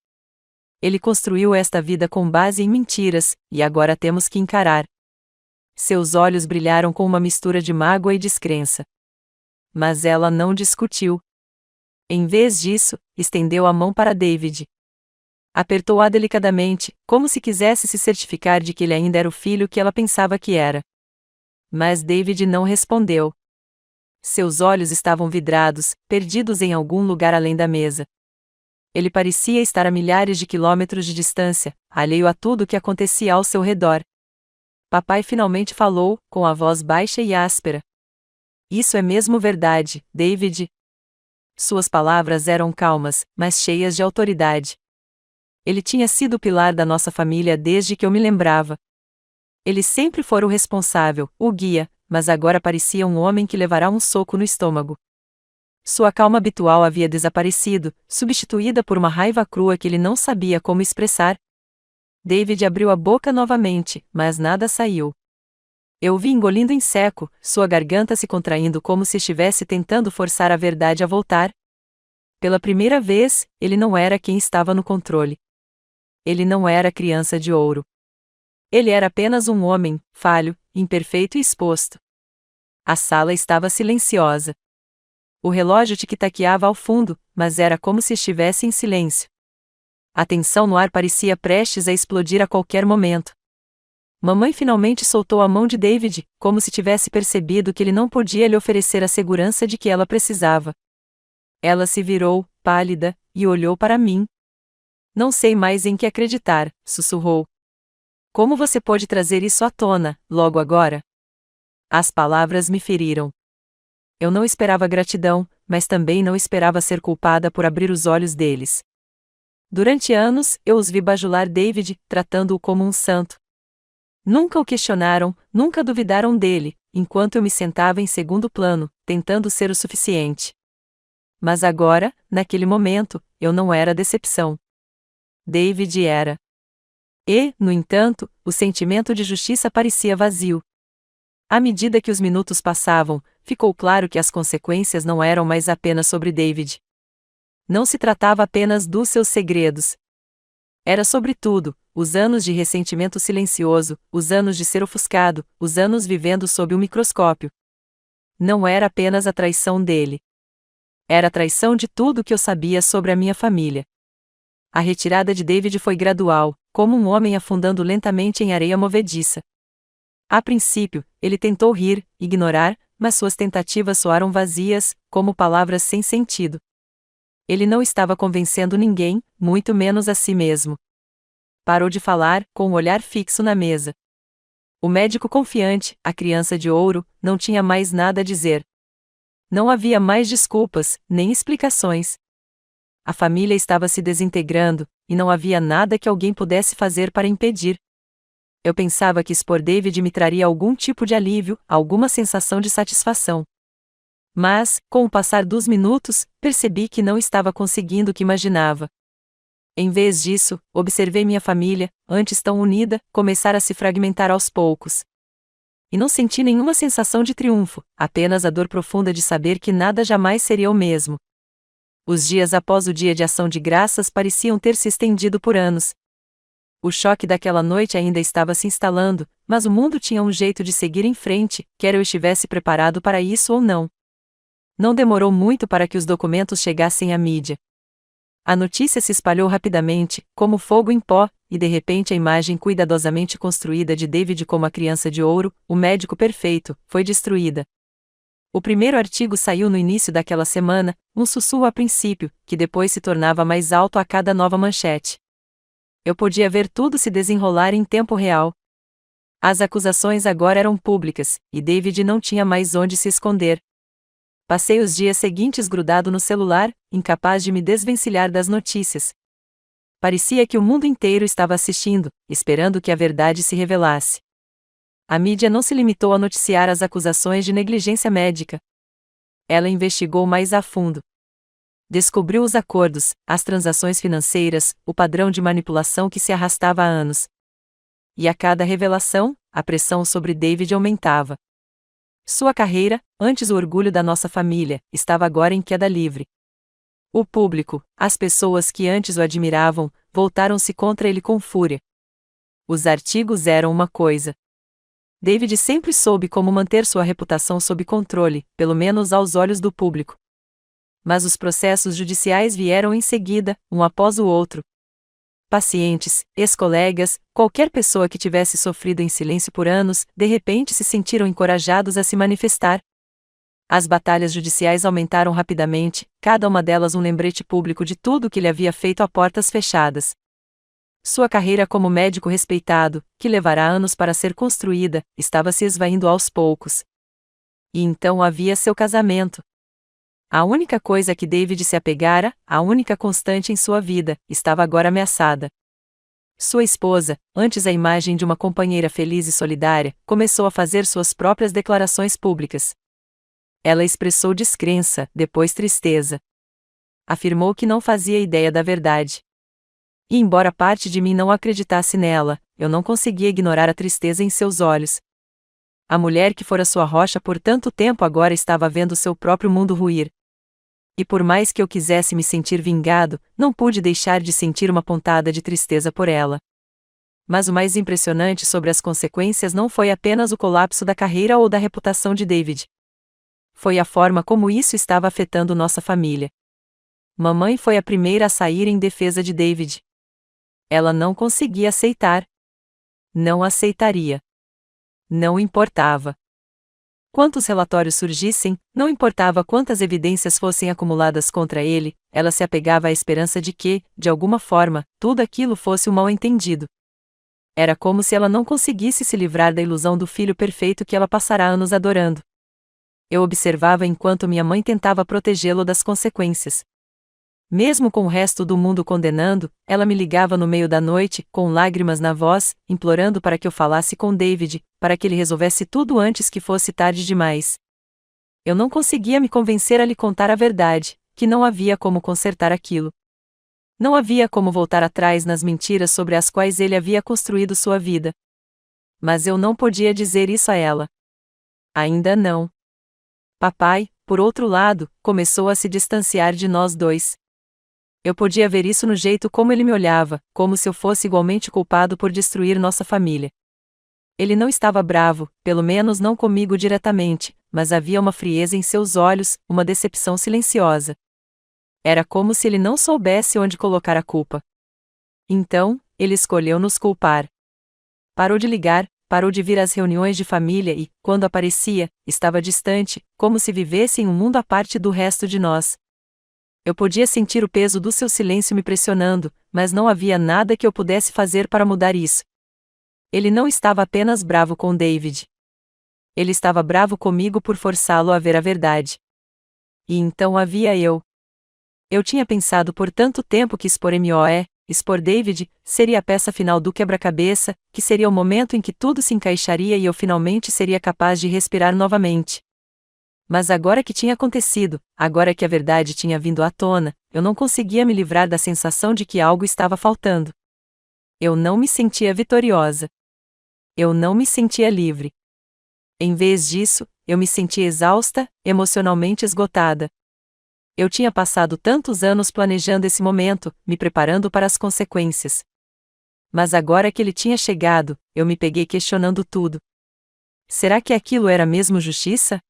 Ele construiu esta vida com base em mentiras, e agora temos que encarar. Seus olhos brilharam com uma mistura de mágoa e descrença. Mas ela não discutiu. Em vez disso, estendeu a mão para David. Apertou-a delicadamente, como se quisesse se certificar de que ele ainda era o filho que ela pensava que era. Mas David não respondeu. Seus olhos estavam vidrados, perdidos em algum lugar além da mesa. Ele parecia estar a milhares de quilômetros de distância, alheio a tudo o que acontecia ao seu redor. Papai finalmente falou, com a voz baixa e áspera. Isso é mesmo verdade, David? Suas palavras eram calmas, mas cheias de autoridade. Ele tinha sido o pilar da nossa família desde que eu me lembrava. Ele sempre fora o responsável, o guia, mas agora parecia um homem que levará um soco no estômago. Sua calma habitual havia desaparecido, substituída por uma raiva crua que ele não sabia como expressar. David abriu a boca novamente, mas nada saiu. Eu o vi engolindo em seco, sua garganta se contraindo como se estivesse tentando forçar a verdade a voltar. Pela primeira vez, ele não era quem estava no controle. Ele não era criança de ouro. Ele era apenas um homem, falho, imperfeito e exposto. A sala estava silenciosa. O relógio tic-taqueava ao fundo, mas era como se estivesse em silêncio. A tensão no ar parecia prestes a explodir a qualquer momento. Mamãe finalmente soltou a mão de David, como se tivesse percebido que ele não podia lhe oferecer a segurança de que ela precisava. Ela se virou, pálida, e olhou para mim. Não sei mais em que acreditar, sussurrou. Como você pode trazer isso à tona, logo agora? As palavras me feriram. Eu não esperava gratidão, mas também não esperava ser culpada por abrir os olhos deles. Durante anos, eu os vi bajular David, tratando-o como um santo. Nunca o questionaram, nunca duvidaram dele, enquanto eu me sentava em segundo plano, tentando ser o suficiente. Mas agora, naquele momento, eu não era a decepção. David era. E, no entanto, o sentimento de justiça parecia vazio. À medida que os minutos passavam, ficou claro que as consequências não eram mais apenas sobre David. Não se tratava apenas dos seus segredos. Era sobretudo, os anos de ressentimento silencioso, os anos de ser ofuscado, os anos vivendo sob um microscópio. Não era apenas a traição dele. Era a traição de tudo que eu sabia sobre a minha família. A retirada de David foi gradual, como um homem afundando lentamente em areia movediça. A princípio, ele tentou rir, ignorar, mas suas tentativas soaram vazias, como palavras sem sentido. Ele não estava convencendo ninguém, muito menos a si mesmo. Parou de falar, com o olhar fixo na mesa. O médico confiante, a criança de ouro, não tinha mais nada a dizer. Não havia mais desculpas, nem explicações. A família estava se desintegrando, e não havia nada que alguém pudesse fazer para impedir. Eu pensava que expor David me traria algum tipo de alívio, alguma sensação de satisfação. Mas, com o passar dos minutos, percebi que não estava conseguindo o que imaginava. Em vez disso, observei minha família, antes tão unida, começar a se fragmentar aos poucos. E não senti nenhuma sensação de triunfo, apenas a dor profunda de saber que nada jamais seria o mesmo. Os dias após o dia de ação de graças pareciam ter se estendido por anos. O choque daquela noite ainda estava se instalando, mas o mundo tinha um jeito de seguir em frente, quer eu estivesse preparado para isso ou não. Não demorou muito para que os documentos chegassem à mídia. A notícia se espalhou rapidamente, como fogo em pó, e de repente a imagem cuidadosamente construída de David como a criança de ouro, o médico perfeito, foi destruída. O primeiro artigo saiu no início daquela semana, um sussurro a princípio, que depois se tornava mais alto a cada nova manchete. Eu podia ver tudo se desenrolar em tempo real. As acusações agora eram públicas, e David não tinha mais onde se esconder. Passei os dias seguintes grudado no celular, incapaz de me desvencilhar das notícias. Parecia que o mundo inteiro estava assistindo, esperando que a verdade se revelasse. A mídia não se limitou a noticiar as acusações de negligência médica. Ela investigou mais a fundo. Descobriu os acordos, as transações financeiras, o padrão de manipulação que se arrastava há anos. E a cada revelação, a pressão sobre David aumentava. Sua carreira, antes o orgulho da nossa família, estava agora em queda livre. O público, as pessoas que antes o admiravam, voltaram-se contra ele com fúria. Os artigos eram uma coisa. David sempre soube como manter sua reputação sob controle, pelo menos aos olhos do público. Mas os processos judiciais vieram em seguida, um após o outro. Pacientes, ex-colegas, qualquer pessoa que tivesse sofrido em silêncio por anos, de repente se sentiram encorajados a se manifestar. As batalhas judiciais aumentaram rapidamente, cada uma delas um lembrete público de tudo o que ele havia feito a portas fechadas. Sua carreira como médico respeitado, que levará anos para ser construída, estava se esvaindo aos poucos. E então havia seu casamento. A única coisa que David se apegara, a única constante em sua vida, estava agora ameaçada. Sua esposa, antes a imagem de uma companheira feliz e solidária, começou a fazer suas próprias declarações públicas. Ela expressou descrença, depois tristeza. Afirmou que não fazia ideia da verdade. E embora parte de mim não acreditasse nela, eu não conseguia ignorar a tristeza em seus olhos. A mulher que fora sua rocha por tanto tempo agora estava vendo seu próprio mundo ruir. E por mais que eu quisesse me sentir vingado, não pude deixar de sentir uma pontada de tristeza por ela. Mas o mais impressionante sobre as consequências não foi apenas o colapso da carreira ou da reputação de David. Foi a forma como isso estava afetando nossa família. Mamãe foi a primeira a sair em defesa de David. Ela não conseguia aceitar. Não aceitaria. Não importava. Quantos relatórios surgissem, não importava quantas evidências fossem acumuladas contra ele, ela se apegava à esperança de que, de alguma forma, tudo aquilo fosse um mal-entendido. Era como se ela não conseguisse se livrar da ilusão do filho perfeito que ela passará anos adorando. Eu observava enquanto minha mãe tentava protegê-lo das consequências. Mesmo com o resto do mundo condenando, ela me ligava no meio da noite, com lágrimas na voz, implorando para que eu falasse com David, para que ele resolvesse tudo antes que fosse tarde demais. Eu não conseguia me convencer a lhe contar a verdade, que não havia como consertar aquilo. Não havia como voltar atrás nas mentiras sobre as quais ele havia construído sua vida. Mas eu não podia dizer isso a ela. Ainda não. Papai, por outro lado, começou a se distanciar de nós dois. Eu podia ver isso no jeito como ele me olhava, como se eu fosse igualmente culpado por destruir nossa família. Ele não estava bravo, pelo menos não comigo diretamente, mas havia uma frieza em seus olhos, uma decepção silenciosa. Era como se ele não soubesse onde colocar a culpa. Então, ele escolheu nos culpar. Parou de ligar, parou de vir às reuniões de família e, quando aparecia, estava distante, como se vivesse em um mundo à parte do resto de nós. Eu podia sentir o peso do seu silêncio me pressionando, mas não havia nada que eu pudesse fazer para mudar isso. Ele não estava apenas bravo com David. Ele estava bravo comigo por forçá-lo a ver a verdade. E então havia eu. Eu tinha pensado por tanto tempo que expor David, seria a peça final do quebra-cabeça, que seria o momento em que tudo se encaixaria e eu finalmente seria capaz de respirar novamente. Mas agora que tinha acontecido, agora que a verdade tinha vindo à tona, eu não conseguia me livrar da sensação de que algo estava faltando. Eu não me sentia vitoriosa. Eu não me sentia livre. Em vez disso, eu me sentia exausta, emocionalmente esgotada. Eu tinha passado tantos anos planejando esse momento, me preparando para as consequências. Mas agora que ele tinha chegado, eu me peguei questionando tudo. Será que aquilo era mesmo justiça?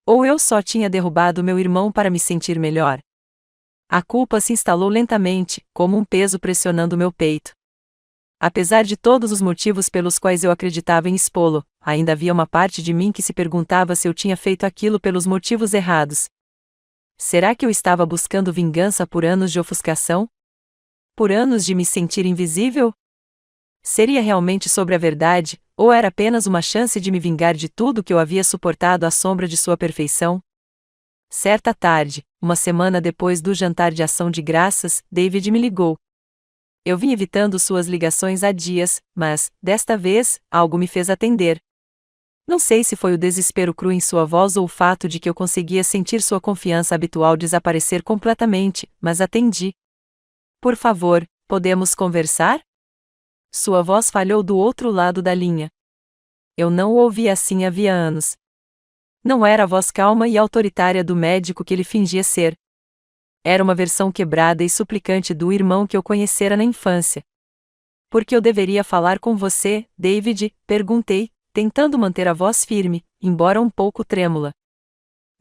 Ou eu só tinha derrubado meu irmão para me sentir melhor? A culpa se instalou lentamente, como um peso pressionando meu peito. Apesar de todos os motivos pelos quais eu acreditava em expô-lo, ainda havia uma parte de mim que se perguntava se eu tinha feito aquilo pelos motivos errados. Será que eu estava buscando vingança por anos de ofuscação? Por anos de me sentir invisível? Seria realmente sobre a verdade, ou era apenas uma chance de me vingar de tudo que eu havia suportado à sombra de sua perfeição? Certa tarde, uma semana depois do jantar de ação de graças, David me ligou. Eu vim evitando suas ligações há dias, mas, desta vez, algo me fez atender. Não sei se foi o desespero cru em sua voz ou o fato de que eu conseguia sentir sua confiança habitual desaparecer completamente, mas atendi. Por favor, podemos conversar? Sua voz falhou do outro lado da linha. Eu não o ouvia assim havia anos. Não era a voz calma e autoritária do médico que ele fingia ser. Era uma versão quebrada e suplicante do irmão que eu conhecera na infância. Por que eu deveria falar com você, David? Perguntei, tentando manter a voz firme, embora um pouco trêmula.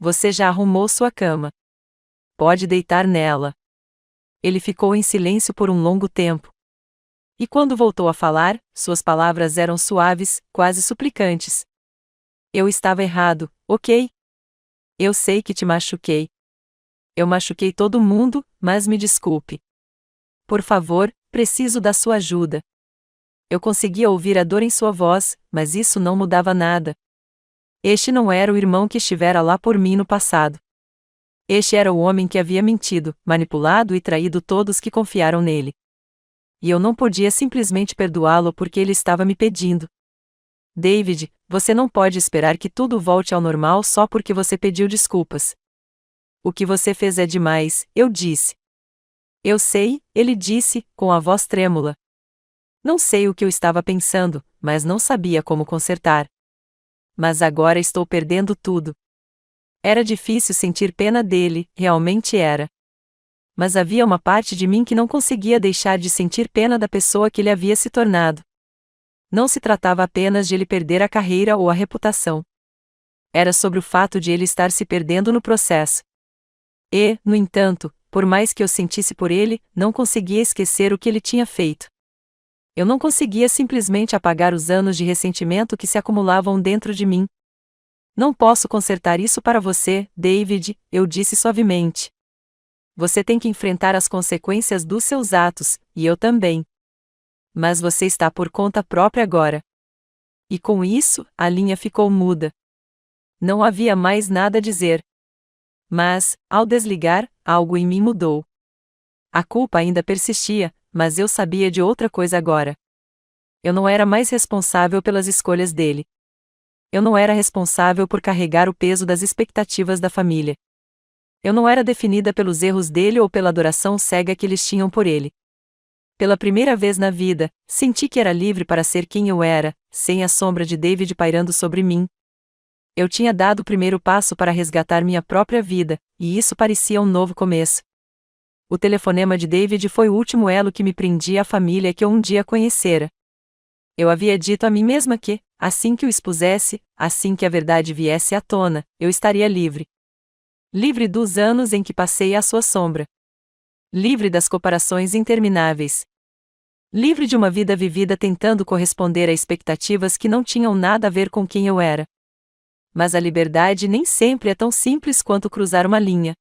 Você já arrumou sua cama. Pode deitar nela. Ele ficou em silêncio por um longo tempo. E quando voltou a falar, suas palavras eram suaves, quase suplicantes. Eu estava errado, ok? Eu sei que te machuquei. Eu machuquei todo mundo, mas me desculpe. Por favor, preciso da sua ajuda. Eu conseguia ouvir a dor em sua voz, mas isso não mudava nada. Este não era o irmão que estivera lá por mim no passado. Este era o homem que havia mentido, manipulado e traído todos que confiaram nele. E eu não podia simplesmente perdoá-lo porque ele estava me pedindo. David, você não pode esperar que tudo volte ao normal só porque você pediu desculpas. O que você fez é demais, eu disse. Eu sei, ele disse, com a voz trêmula. Não sei o que eu estava pensando, mas não sabia como consertar. Mas agora estou perdendo tudo. Era difícil sentir pena dele, realmente era. Mas havia uma parte de mim que não conseguia deixar de sentir pena da pessoa que ele havia se tornado. Não se tratava apenas de ele perder a carreira ou a reputação. Era sobre o fato de ele estar se perdendo no processo. E, no entanto, por mais que eu sentisse por ele, não conseguia esquecer o que ele tinha feito. Eu não conseguia simplesmente apagar os anos de ressentimento que se acumulavam dentro de mim. Não posso consertar isso para você, David, eu disse suavemente. Você tem que enfrentar as consequências dos seus atos, e eu também. Mas você está por conta própria agora. E com isso, a linha ficou muda. Não havia mais nada a dizer. Mas, ao desligar, algo em mim mudou. A culpa ainda persistia, mas eu sabia de outra coisa agora. Eu não era mais responsável pelas escolhas dele. Eu não era responsável por carregar o peso das expectativas da família. Eu não era definida pelos erros dele ou pela adoração cega que eles tinham por ele. Pela primeira vez na vida, senti que era livre para ser quem eu era, sem a sombra de David pairando sobre mim. Eu tinha dado o primeiro passo para resgatar minha própria vida, e isso parecia um novo começo. O telefonema de David foi o último elo que me prendia à família que eu um dia conhecera. Eu havia dito a mim mesma que, assim que o expusesse, assim que a verdade viesse à tona, eu estaria livre. Livre dos anos em que passei à sua sombra. Livre das comparações intermináveis. Livre de uma vida vivida tentando corresponder a expectativas que não tinham nada a ver com quem eu era. Mas a liberdade nem sempre é tão simples quanto cruzar uma linha.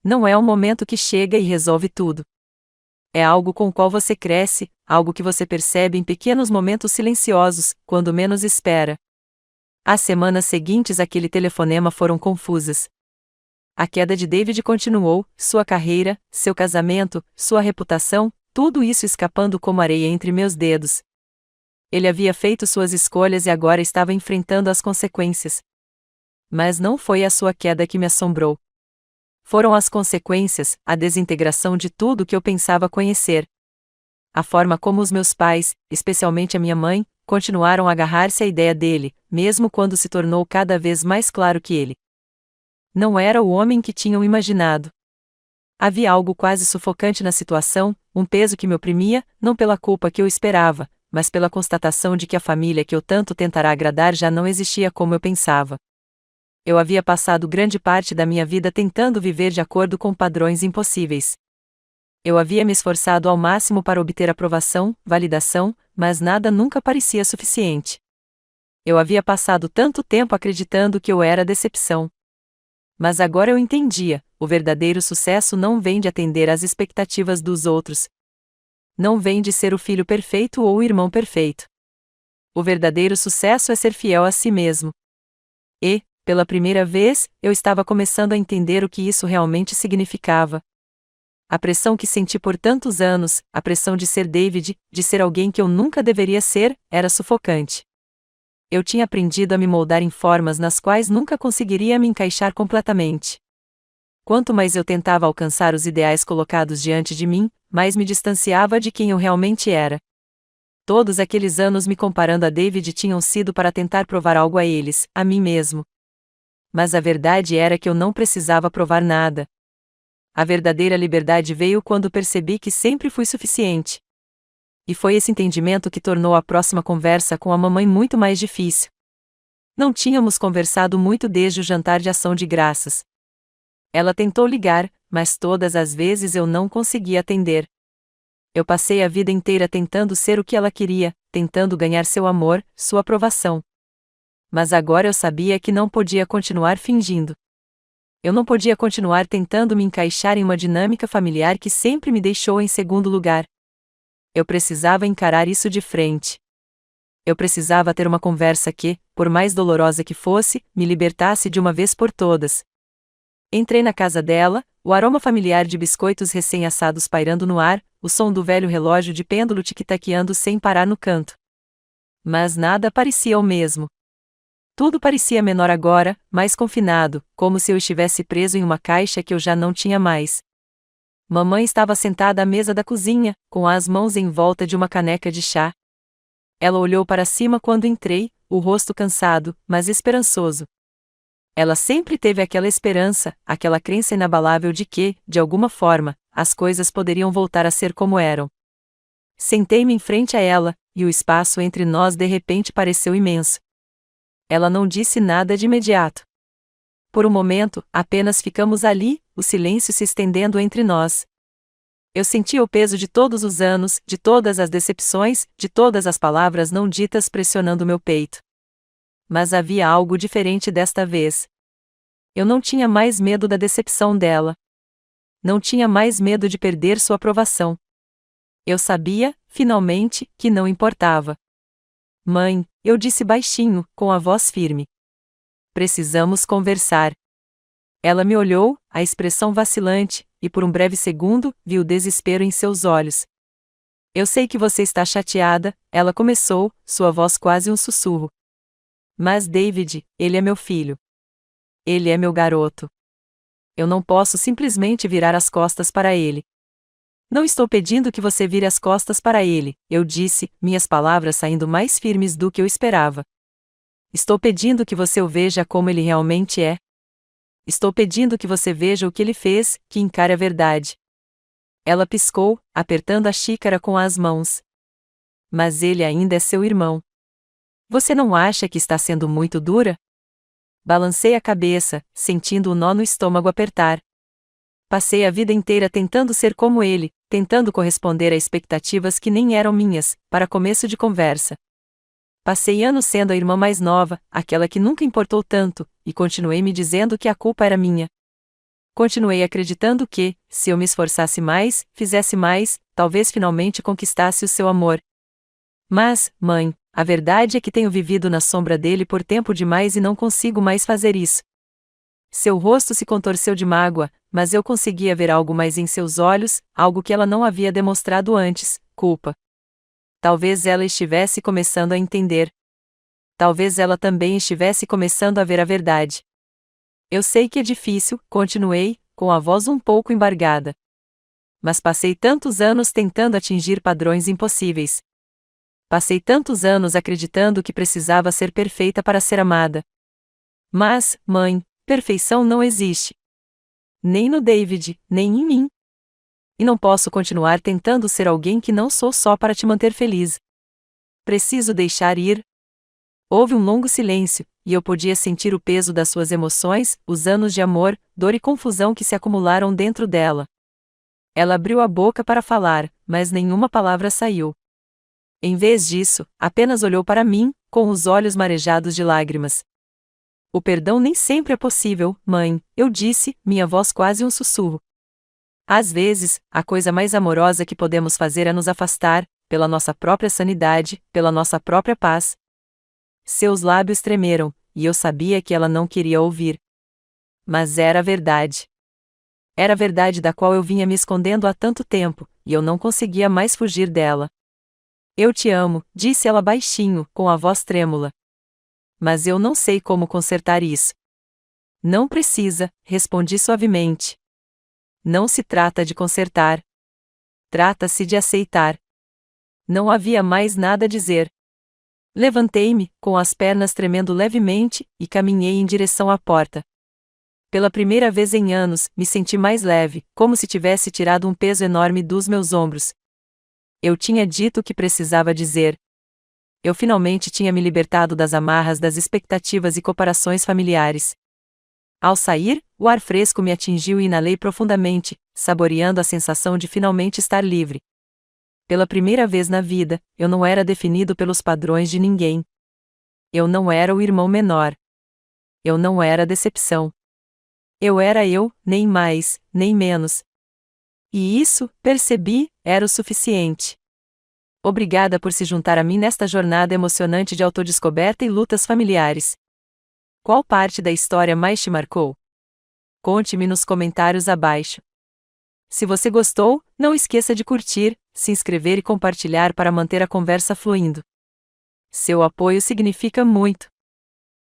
Não é um momento que chega e resolve tudo. É algo com o qual você cresce, algo que você percebe em pequenos momentos silenciosos, quando menos espera. As semanas seguintes àquele telefonema foram confusas. A queda de David continuou, sua carreira, seu casamento, sua reputação, tudo isso escapando como areia entre meus dedos. Ele havia feito suas escolhas e agora estava enfrentando as consequências. Mas não foi a sua queda que me assombrou. Foram as consequências, a desintegração de tudo que eu pensava conhecer. A forma como os meus pais, especialmente a minha mãe, continuaram a agarrar-se à ideia dele, mesmo quando se tornou cada vez mais claro que ele não era o homem que tinham imaginado. Havia algo quase sufocante na situação, um peso que me oprimia, não pela culpa que eu esperava, mas pela constatação de que a família que eu tanto tentara agradar já não existia como eu pensava. Eu havia passado grande parte da minha vida tentando viver de acordo com padrões impossíveis. Eu havia me esforçado ao máximo para obter aprovação, validação, mas nada nunca parecia suficiente. Eu havia passado tanto tempo acreditando que eu era a decepção. Mas agora eu entendia, o verdadeiro sucesso não vem de atender às expectativas dos outros. Não vem de ser o filho perfeito ou o irmão perfeito. O verdadeiro sucesso é ser fiel a si mesmo. E, pela primeira vez, eu estava começando a entender o que isso realmente significava. A pressão que senti por tantos anos, a pressão de ser David, de ser alguém que eu nunca deveria ser, era sufocante. Eu tinha aprendido a me moldar em formas nas quais nunca conseguiria me encaixar completamente. Quanto mais eu tentava alcançar os ideais colocados diante de mim, mais me distanciava de quem eu realmente era. Todos aqueles anos me comparando a David tinham sido para tentar provar algo a eles, a mim mesmo. Mas a verdade era que eu não precisava provar nada. A verdadeira liberdade veio quando percebi que sempre fui suficiente. E foi esse entendimento que tornou a próxima conversa com a mamãe muito mais difícil. Não tínhamos conversado muito desde o jantar de ação de graças. Ela tentou ligar, mas todas as vezes eu não conseguia atender. Eu passei a vida inteira tentando ser o que ela queria, tentando ganhar seu amor, sua aprovação. Mas agora eu sabia que não podia continuar fingindo. Eu não podia continuar tentando me encaixar em uma dinâmica familiar que sempre me deixou em segundo lugar. Eu precisava encarar isso de frente. Eu precisava ter uma conversa que, por mais dolorosa que fosse, me libertasse de uma vez por todas. Entrei na casa dela, o aroma familiar de biscoitos recém-assados pairando no ar, o som do velho relógio de pêndulo tic-taqueando sem parar no canto. Mas nada parecia o mesmo. Tudo parecia menor agora, mais confinado, como se eu estivesse preso em uma caixa que eu já não tinha mais. Mamãe estava sentada à mesa da cozinha, com as mãos em volta de uma caneca de chá. Ela olhou para cima quando entrei, o rosto cansado, mas esperançoso. Ela sempre teve aquela esperança, aquela crença inabalável de que, de alguma forma, as coisas poderiam voltar a ser como eram. Sentei-me em frente a ela, e o espaço entre nós de repente pareceu imenso. Ela não disse nada de imediato. Por um momento, apenas ficamos ali, o silêncio se estendendo entre nós. Eu sentia o peso de todos os anos, de todas as decepções, de todas as palavras não ditas pressionando meu peito. Mas havia algo diferente desta vez. Eu não tinha mais medo da decepção dela. Não tinha mais medo de perder sua aprovação. Eu sabia, finalmente, que não importava. Mãe, eu disse baixinho, com a voz firme. Precisamos conversar. Ela me olhou, a expressão vacilante, e por um breve segundo, vi o desespero em seus olhos. Eu sei que você está chateada, ela começou, sua voz quase um sussurro. Mas David, ele é meu filho. Ele é meu garoto. Eu não posso simplesmente virar as costas para ele. Não estou pedindo que você vire as costas para ele, eu disse, minhas palavras saindo mais firmes do que eu esperava. Estou pedindo que você o veja como ele realmente é. Estou pedindo que você veja o que ele fez, que encare a verdade. Ela piscou, apertando a xícara com as mãos. Mas ele ainda é seu irmão. Você não acha que está sendo muito dura? Balancei a cabeça, sentindo o nó no estômago apertar. Passei a vida inteira tentando ser como ele, tentando corresponder a expectativas que nem eram minhas, para começo de conversa. Passei anos sendo a irmã mais nova, aquela que nunca importou tanto, e continuei me dizendo que a culpa era minha. Continuei acreditando que, se eu me esforçasse mais, fizesse mais, talvez finalmente conquistasse o seu amor. Mas, mãe, a verdade é que tenho vivido na sombra dele por tempo demais e não consigo mais fazer isso. Seu rosto se contorceu de mágoa, mas eu conseguia ver algo mais em seus olhos, algo que ela não havia demonstrado antes: culpa. Talvez ela estivesse começando a entender. Talvez ela também estivesse começando a ver a verdade. Eu sei que é difícil, continuei, com a voz um pouco embargada. Mas passei tantos anos tentando atingir padrões impossíveis. Passei tantos anos acreditando que precisava ser perfeita para ser amada. Mas, mãe, perfeição não existe. Nem no David, nem em mim. E não posso continuar tentando ser alguém que não sou só para te manter feliz. Preciso deixar ir. Houve um longo silêncio, e eu podia sentir o peso das suas emoções, os anos de amor, dor e confusão que se acumularam dentro dela. Ela abriu a boca para falar, mas nenhuma palavra saiu. Em vez disso, apenas olhou para mim, com os olhos marejados de lágrimas. O perdão nem sempre é possível, mãe, eu disse, minha voz quase um sussurro. Às vezes, a coisa mais amorosa que podemos fazer é nos afastar, pela nossa própria sanidade, pela nossa própria paz. Seus lábios tremeram, e eu sabia que ela não queria ouvir. Mas era a verdade. Era a verdade da qual eu vinha me escondendo há tanto tempo, e eu não conseguia mais fugir dela. Eu te amo, disse ela baixinho, com a voz trêmula. Mas eu não sei como consertar isso. Não precisa, respondi suavemente. Não se trata de consertar. Trata-se de aceitar. Não havia mais nada a dizer. Levantei-me, com as pernas tremendo levemente, e caminhei em direção à porta. Pela primeira vez em anos, me senti mais leve, como se tivesse tirado um peso enorme dos meus ombros. Eu tinha dito o que precisava dizer. Eu finalmente tinha me libertado das amarras das expectativas e comparações familiares. Ao sair, o ar fresco me atingiu e inalei profundamente, saboreando a sensação de finalmente estar livre. Pela primeira vez na vida, eu não era definido pelos padrões de ninguém. Eu não era o irmão menor. Eu não era a decepção. Eu era eu, nem mais, nem menos. E isso, percebi, era o suficiente. Obrigada por se juntar a mim nesta jornada emocionante de autodescoberta e lutas familiares. Qual parte da história mais te marcou? Conte-me nos comentários abaixo. Se você gostou, não esqueça de curtir, se inscrever e compartilhar para manter a conversa fluindo. Seu apoio significa muito.